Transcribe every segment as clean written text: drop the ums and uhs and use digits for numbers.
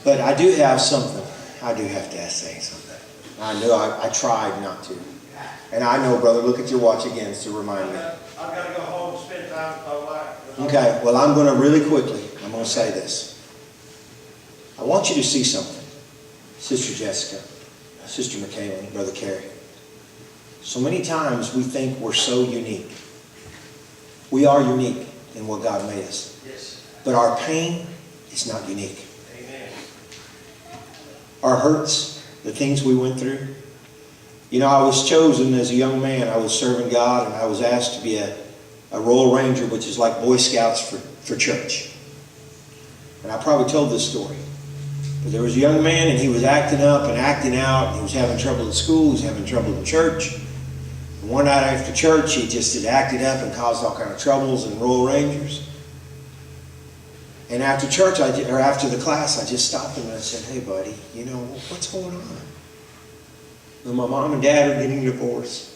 But I do have something. I do have to say something. I know I tried not to. And I know, brother, look at your watch again to remind me. I've got to go home and spend time with my wife. Okay, well, I'm going to really quickly, I'm going to say this. I want you to see something. Sister Jessica, Sister Michaela, Brother Kerry. So many times we think we're so unique. We are unique in what God made us. Yes. But our pain is not unique. Amen. Our hurts, the things we went through. You know, I was chosen as a young man. I was serving God, and I was asked to be a Royal Ranger, which is like Boy Scouts for church. And I probably told this story. But there was a young man, and he was acting up and acting out. And he was having trouble at school. He was having trouble in church. And one night after church, he just had acted up and caused all kind of troubles in Royal Rangers. And after church, or after the class, I just stopped him and I said, "Hey, buddy, you know, what's going on?" Well, my mom and dad are getting divorced.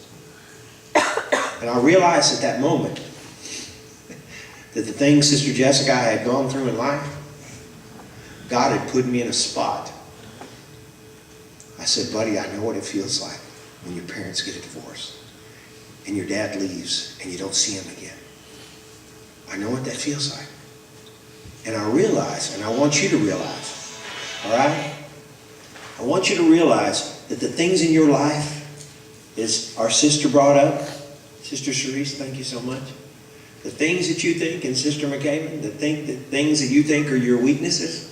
And I realized at that moment that the things Sister Jessica had gone through in life, God had put me in a spot. I said, "Buddy, I know what it feels like when your parents get a divorce and your dad leaves and you don't see him again. I know what that feels like." And I realize, and I want you to realize, all right? I want you to realize that the things in your life, as our sister brought up, Sister Cherise, thank you so much. The things that you think, and Sister McCaven, the things that you think are your weaknesses,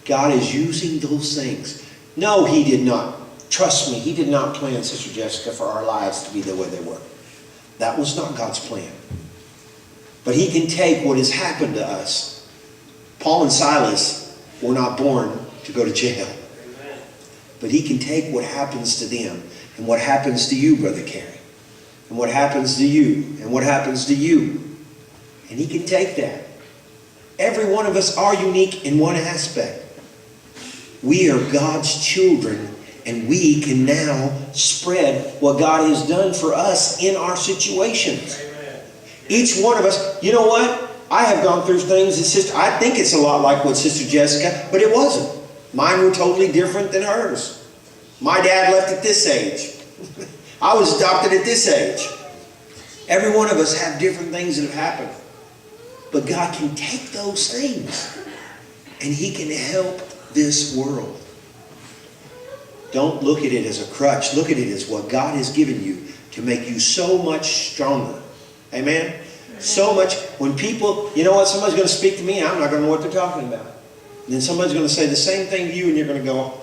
God is using those things. No, He did not. Trust me, He did not plan, Sister Jessica, for our lives to be the way they were. That was not God's plan. But He can take what has happened to us. Paul and Silas were not born to go to jail. Amen. But He can take what happens to them and what happens to you, Brother Kerry, and what happens to you, and what happens to you. And He can take that. Every one of us are unique in one aspect. We are God's children, and we can now spread what God has done for us in our situations. Amen. Each one of us, you know what? I have gone through things that I think it's a lot like what Sister Jessica, but it wasn't. Mine were totally different than hers. My dad left at this age. I was adopted at this age. Every one of us have different things that have happened. But God can take those things and He can help this world. Don't look at it as a crutch. Look at it as what God has given you to make you so much stronger. Amen? So much. When people, you know what, somebody's going to speak to me and I'm not going to know what they're talking about. And then somebody's going to say the same thing to you and you're going to go,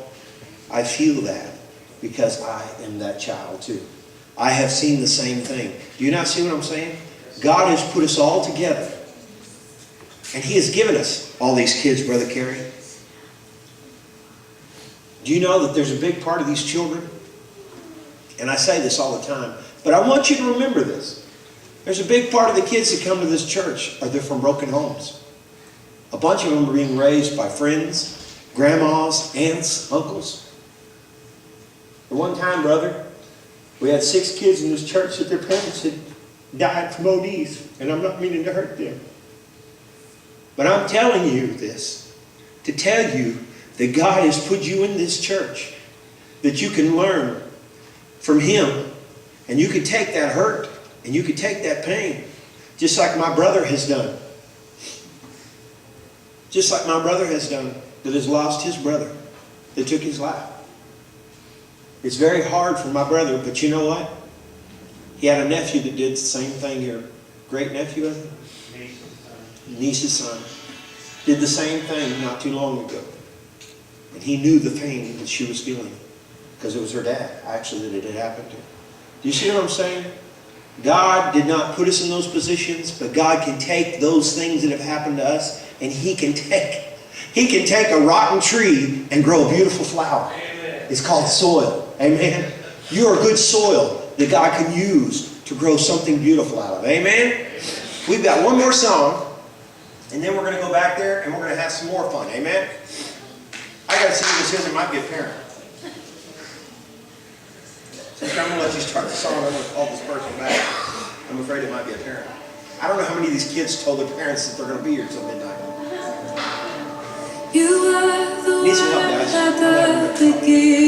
"I feel that because I am that child too. I have seen the same thing." Do you not see what I'm saying? God has put us all together. And He has given us all these kids, Brother Kerry. Do you know that there's a big part of these children? And I say this all the time, but I want you to remember this. There's a big part of the kids that come to this church they're from broken homes. A bunch of them are being raised by friends, grandmas, aunts, uncles. At one time, brother, we had 6 kids in this church that their parents had died from ODs, and I'm not meaning to hurt them. But I'm telling you this to tell you that God has put you in this church, that you can learn from Him, and you can take that hurt, and you can take that pain, just like my brother has done. Just like my brother has done, that has lost his brother, that took his life. It's very hard for my brother, but you know what? He had a nephew that did the same thing here. Great nephew, I think? Niece's son. Did the same thing not too long ago. And he knew the pain that she was feeling. Because it was her dad, actually, that it had happened to. Do you see what I'm saying? God did not put us in those positions, but God can take those things that have happened to us, and He can take a rotten tree and grow a beautiful flower. Amen. It's called soil. Amen. You are good soil that God can use to grow something beautiful out of. Amen. We've got one more song, and then we're going to go back there and we're going to have some more fun. Amen. I got to see who this is. It might be a parent. Since I'm going to let you start the song, I'm going to call this person back. I'm afraid it might be a parent. I don't know how many of these kids told their parents that they're going to be here till midnight. You are the Need some help, guys. I'm having a-